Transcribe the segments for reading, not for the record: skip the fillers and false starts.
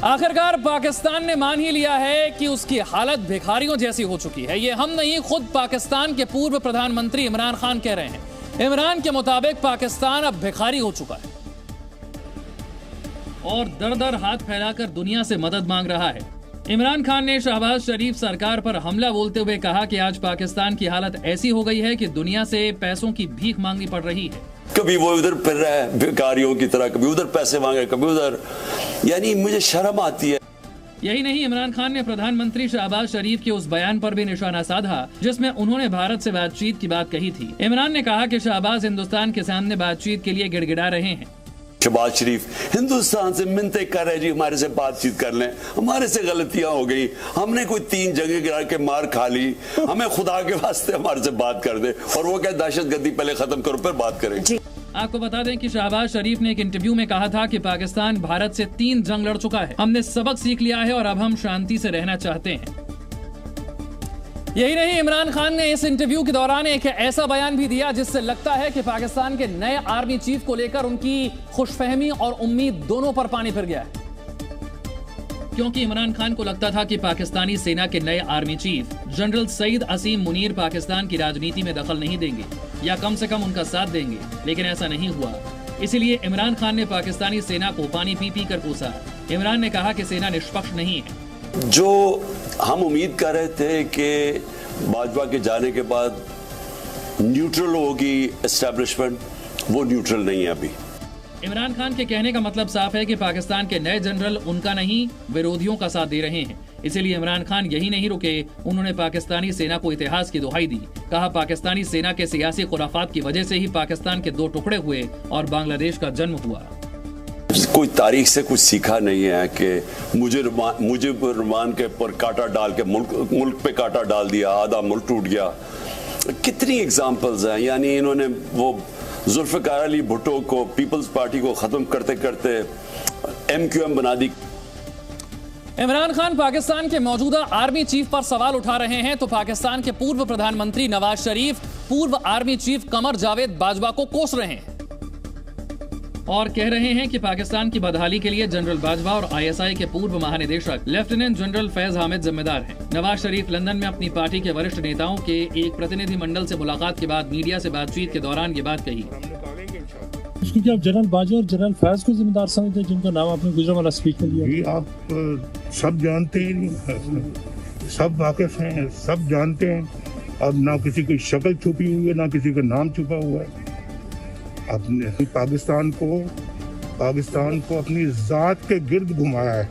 आखिरकार पाकिस्तान ने मान ही लिया है कि उसकी हालत भिखारियों जैसी हो चुकी है। ये हम नहीं, खुद पाकिस्तान के पूर्व प्रधानमंत्री इमरान खान कह रहे हैं। इमरान के मुताबिक पाकिस्तान अब भिखारी हो चुका है और दर दर हाथ फैलाकर दुनिया से मदद मांग रहा है। इमरान खान ने शहबाज शरीफ सरकार पर हमला बोलते हुए कहा कि आज पाकिस्तान की हालत ऐसी हो गई है कि दुनिया से पैसों की भीख मांगनी पड़ रही है। कभी वो उधर फिर रहा है भिखारियों की तरह, कभी उधर पैसे मांगे, कभी उधर, यानी मुझे शर्म आती है। यही नहीं, इमरान खान ने प्रधानमंत्री शहबाज शरीफ के उस बयान पर भी निशाना साधा जिसमें उन्होंने भारत से बातचीत की बात कही थी। इमरान ने कहा कि शहबाज हिंदुस्तान के सामने बातचीत के लिए गिड़गिड़ा रहे हैं। शहबाज शरीफ हिंदुस्तान से मिन्नतें कर रहे जी, हमारे से बातचीत कर लें, हमारे से गलतियां हो गई, हमने कोई 3 जगह गिरा के मार खा ली, हमें खुदा के वास्ते हमारे से बात कर दे। और वो क्या, दहशतगर्दी पहले खत्म करो फिर बात करें। आपको बता दें कि शहबाज शरीफ ने एक इंटरव्यू में कहा था कि पाकिस्तान भारत से 3 जंग लड़ चुका है, हमने सबक सीख लिया है और अब हम शांति से रहना चाहते हैं। यही नहीं, इमरान खान ने इस इंटरव्यू के दौरान एक ऐसा बयान भी दिया जिससे लगता है कि पाकिस्तान के नए आर्मी चीफ को लेकर उनकी खुशफहमी और उम्मीद दोनों पर पानी फिर गया है, क्योंकि इमरान खान को लगता था कि पाकिस्तानी सेना के नए आर्मी चीफ जनरल सईद असीम मुनीर पाकिस्तान की राजनीति में दखल नहीं देंगे या कम से कम उनका साथ देंगे, लेकिन ऐसा नहीं हुआ। इसीलिए इमरान खान ने पाकिस्तानी सेना को पानी पी पी कर कोसा। इमरान ने कहा कि सेना निष्पक्ष नहीं है। जो हम उम्मीद कर रहे थे कि भाजपा के जाने के बाद न्यूट्रल होगी एस्टेब्लिशमेंट, वो न्यूट्रल नहीं है अभी। इमरान खान के कहने का मतलब साफ है कि पाकिस्तान के नए जनरल उनका नहीं, विरोधियों का साथ दे रहे हैं। इसीलिए इमरान खान यही नहीं रुके, उन्होंने पाकिस्तानी सेना को इतिहास की दुहाई दी। कहा, पाकिस्तानी सेना के सियासी खुराफात की वजह से ही पाकिस्तान के 2 टुकड़े हुए और बांग्लादेश का जन्म हुआ। कोई तारीख से कुछ सीखा नहीं है कि मुजिब के पर कांटा डाल के मुल्क पे कांटा डाल दिया, आधा मुल्क टूट गया। कितनी एग्जाम्पल्स हैं, यानी इन्होंने वो जुल्फिकार अली भुट्टो को, पीपल्स पार्टी को खत्म करते करते MQM बना दी। इमरान खान पाकिस्तान के मौजूदा आर्मी चीफ पर सवाल उठा रहे हैं तो पाकिस्तान के पूर्व प्रधानमंत्री नवाज शरीफ पूर्व आर्मी चीफ कमर जावेद बाजवा को कोस रहे हैं और कह रहे हैं कि पाकिस्तान की बदहाली के लिए जनरल बाजवा और ISI के पूर्व महानिदेशक लेफ्टिनेंट जनरल फैज हामिद जिम्मेदार हैं। नवाज शरीफ लंदन में अपनी पार्टी के वरिष्ठ नेताओं के एक प्रतिनिधिमंडल से मुलाकात के बाद मीडिया से बातचीत के दौरान ये बात कही। क्योंकि आप जनरल बाजवा और जनरल फैज को जिम्मेदार समझते हैं, जिनका नाम आपने गुजरावाला स्पीच में लिया। आप सब जानते हैं, सब वाकिफ हैं, सब जानते हैं। अब ना किसी की शक्ल छुपी हुई है, ना किसी का नाम छुपा हुआ है। अपने पाकिस्तान को अपनी जात के गिर्द घुमाया है।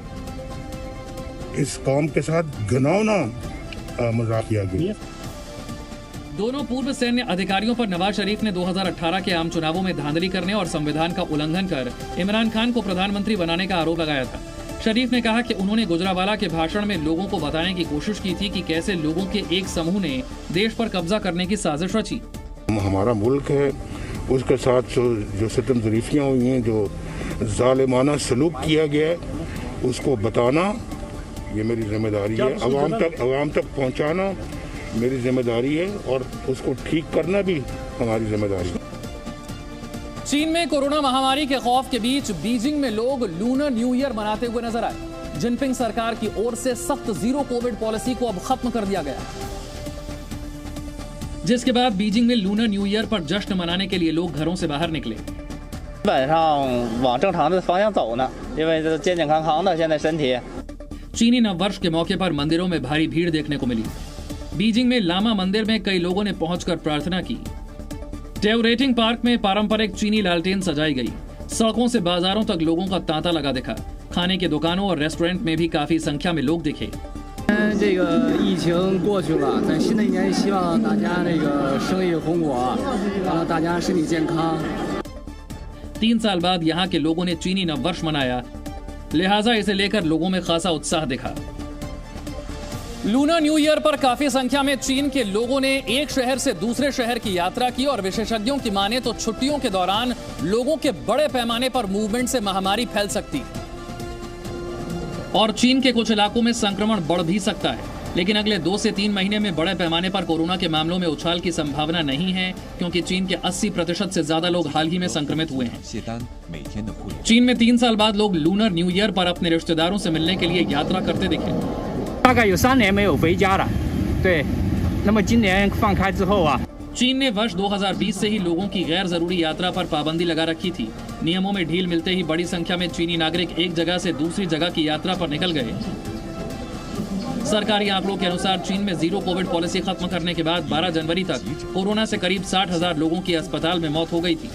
इस कौम के साथ घिनौना मजाक किया गया। दोनों पूर्व सैन्य अधिकारियों पर नवाज शरीफ ने 2018 के आम चुनावों में धांधली करने और संविधान का उल्लंघन कर इमरान खान को प्रधानमंत्री बनाने का आरोप लगाया था। शरीफ ने कहा कि उन्होंने गुजरावाला के भाषण में लोगों को बताने की कोशिश की थी कि कैसे लोगों के एक समूह ने देश पर कब्जा करने की साजिश रची। हमारा मुल्क है, उसके साथ जो सितम ज़रीफियाँ हुई हैं, जो जालिमाना सलूक किया गया है, उसको बताना ये मेरी जिम्मेदारी है। अवाम तक पहुँचाना मेरी जिम्मेदारी है और उसको ठीक करना भी हमारी जिम्मेदारी है। चीन में कोरोना महामारी के खौफ के बीच बीजिंग में लोग लूनर न्यू ईयर मनाते हुए नजर आए। जिनपिंग सरकार की ओर से सख्त 0 कोविड पॉलिसी को अब खत्म कर दिया गया, जिसके बाद बीजिंग में लूनर न्यू ईयर पर जश्न मनाने के लिए लोग घरों से बाहर निकले। चीनी नववर्ष के मौके पर मंदिरों में भारी भीड़ देखने को मिली। बीजिंग में लामा मंदिर में कई लोगों ने पहुंचकर प्रार्थना की। टेओरेटिंग पार्क में पारंपरिक चीनी लालटेन सजाई गई। सड़कों से बाजारों तक लोगों का तांता लगा दिखा। खाने के दुकानों और रेस्टोरेंट में भी काफी संख्या में लोग दिखे। 3 साल बाद यहाँ के लोगों ने चीनी नववर्ष मनाया, लिहाजा इसे लेकर लोगों में खासा उत्साह दिखा। लूनर न्यू ईयर पर काफी संख्या में चीन के लोगों ने एक शहर से दूसरे शहर की यात्रा की और विशेषज्ञों की माने तो छुट्टियों के दौरान लोगों के बड़े पैमाने पर मूवमेंट से महामारी फैल सकती और चीन के कुछ इलाकों में संक्रमण बढ़ भी सकता है। लेकिन अगले 2 से 3 महीने में बड़े पैमाने पर कोरोना के मामलों में उछाल की संभावना नहीं है, क्योंकि चीन के 80% से ज्यादा लोग हाल ही में संक्रमित हुए हैं। चीन में 3 साल बाद लोग लूनर न्यू ईयर पर अपने रिश्तेदारों से मिलने के लिए यात्रा करते दिखे। 大概有3年没有回家了，对，那么今年放开之后啊。 चीन ने वर्ष 2020 से ही लोगों की गैर जरूरी यात्रा पर पाबंदी लगा रखी थी। नियमों में ढील मिलते ही बड़ी संख्या में चीनी नागरिक एक जगह से दूसरी जगह की यात्रा पर निकल गए। सरकारी आंकड़ों के अनुसार चीन में जीरो कोविड पॉलिसी खत्म करने के बाद 12 जनवरी तक कोरोना से करीब 60,000 लोगों की अस्पताल में मौत हो गई थी।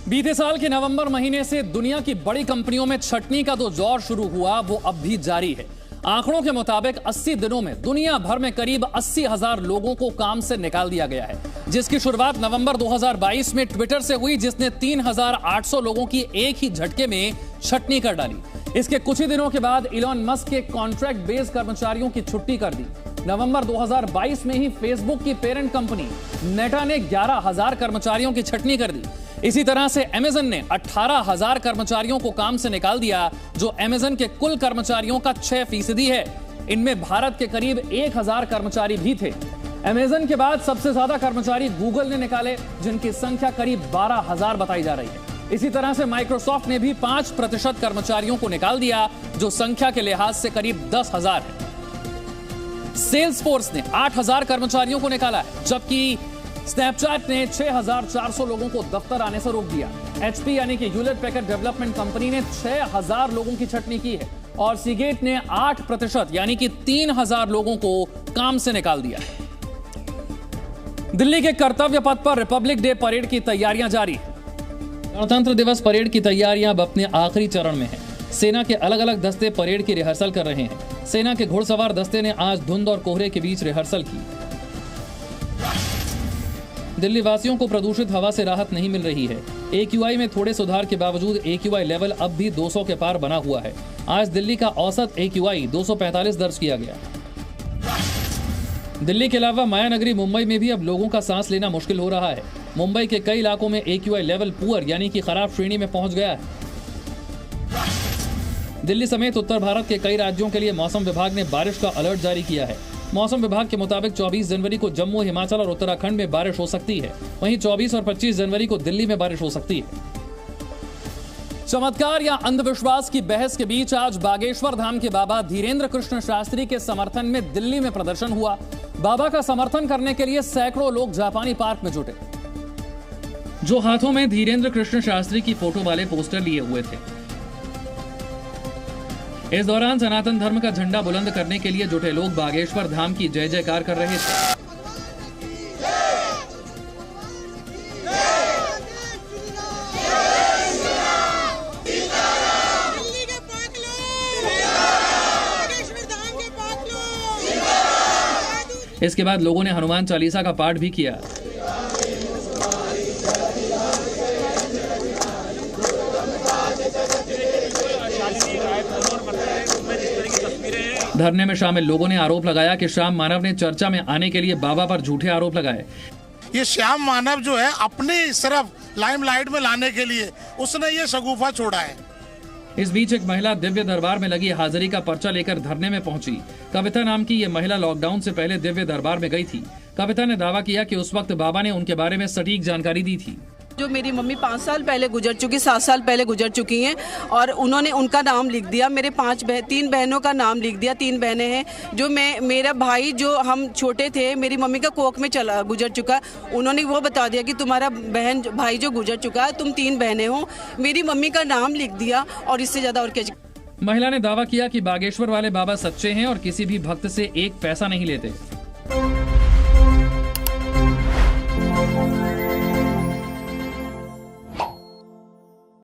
बीते साल के नवंबर महीने से दुनिया की बड़ी कंपनियों में छटनी का जो दौर शुरू हुआ वो अब भी जारी है। आंकड़ों के मुताबिक 80 दिनों में दुनिया भर में करीब 80,000 लोगों को काम से निकाल दिया गया है, जिसकी शुरुआत नवंबर 2022 में ट्विटर से हुई, जिसने 3,800 लोगों की एक ही झटके में छटनी कर डाली। इसके कुछ ही दिनों के बाद इलॉन मस्क के कॉन्ट्रैक्ट बेस्ड कर्मचारियों की छुट्टी कर दी। नवंबर 2022 में ही फेसबुक की पेरेंट कंपनी नेटा ने 11,000 कर्मचारियों की छटनी कर दी। इसी तरह से अमेजन ने 18,000 कर्मचारियों को काम से निकाल दिया, जो अमेजन के कुल कर्मचारियों का 6% है। इनमें भारत के करीब 1,000 कर्मचारी भी थे। अमेजन के बाद सबसे ज्यादा कर्मचारी गूगल ने निकाले, जिनकी संख्या करीब 12,000 बताई जा रही है। इसी तरह से माइक्रोसॉफ्ट ने भी 5% कर्मचारियों को निकाल दिया, जो संख्या के लिहाज से करीब 10,000 है। सेल्सफोर्स ने 8,000 कर्मचारियों को निकाला है, जबकि स्नैपचैट ने 6,400 लोगों को दफ्तर आने से रोक दिया। HP यानी कि ह्यूलेट पैकर्ड डेवलपमेंट कंपनी ने 6,000 लोगों की छटनी की है और सीगेट ने 8% यानी कि 3,000 लोगों को काम से निकाल दिया है। दिल्ली के कर्तव्य पथ पर रिपब्लिक डे परेड की तैयारियां जारी है। गणतंत्र दिवस परेड की तैयारियां अब अपने आखिरी चरण में है। सेना के अलग अलग दस्ते परेड की रिहर्सल कर रहे हैं। सेना के घुड़सवार दस्ते ने आज धुंध और कोहरे के बीच रिहर्सल की। दिल्ली वासियों को प्रदूषित हवा से राहत नहीं मिल रही है। AQI में थोड़े सुधार के बावजूद AQI लेवल अब भी 200 के पार बना हुआ है। आज दिल्ली का औसत AQI 245 दर्ज किया गया। दिल्ली के अलावा मायानगरी मुंबई में भी अब लोगों का सांस लेना मुश्किल हो रहा है। मुंबई के कई इलाकों में AQI लेवल पुअर यानी कि खराब श्रेणी में पहुंच गया है। दिल्ली समेत उत्तर भारत के कई राज्यों के लिए मौसम विभाग ने बारिश का अलर्ट जारी किया है। मौसम विभाग के मुताबिक 24 जनवरी को जम्मू, हिमाचल और उत्तराखंड में बारिश हो सकती है। वहीं 24 और 25 जनवरी को दिल्ली में बारिश हो सकती है। चमत्कार या अंधविश्वास की बहस के बीच आज बागेश्वर धाम के बाबा धीरेन्द्र कृष्ण शास्त्री के समर्थन में दिल्ली में प्रदर्शन हुआ। बाबा का समर्थन करने के लिए सैकड़ों लोग जापानी पार्क में जुटे, जो हाथों में धीरेन्द्र कृष्ण शास्त्री की फोटो वाले पोस्टर लिए हुए थे। इस दौरान सनातन धर्म का झंडा बुलंद करने के लिए जुटे लोग बागेश्वर धाम की जय जयकार कर रहे थे। इसके बाद लोगों ने हनुमान चालीसा का पाठ भी किया। धरने में शामिल लोगों ने आरोप लगाया कि श्याम मानव ने चर्चा में आने के लिए बाबा पर झूठे आरोप लगाए। ये श्याम मानव जो है अपने सिर्फ लाइमलाइट में लाने के लिए उसने ये शगुफा छोड़ा है। इस बीच एक महिला दिव्य दरबार में लगी हाजिरी का पर्चा लेकर धरने में पहुंची। कविता नाम की ये महिला लॉकडाउन से पहले दिव्य दरबार में गई थी। कविता ने दावा किया कि उस वक्त बाबा ने उनके बारे में सटीक जानकारी दी थी। जो मेरी मम्मी 5 साल पहले गुजर चुकी, 7 साल पहले गुजर चुकी हैं और उन्होंने उनका नाम लिख दिया। मेरे 3 बहनों का नाम लिख दिया। 3 बहनें हैं। जो मेरा भाई जो हम छोटे थे, मेरी मम्मी का कोख में गुजर चुका, उन्होंने वो बता दिया कि तुम्हारा भाई जो गुजर चुका है, तुम 3 बहनें हो। मेरी मम्मी का नाम लिख दिया और इससे ज्यादा और क्या। महिला ने दावा किया कि बागेश्वर वाले बाबा सच्चे हैं और किसी भी भक्त से एक पैसा नहीं लेते।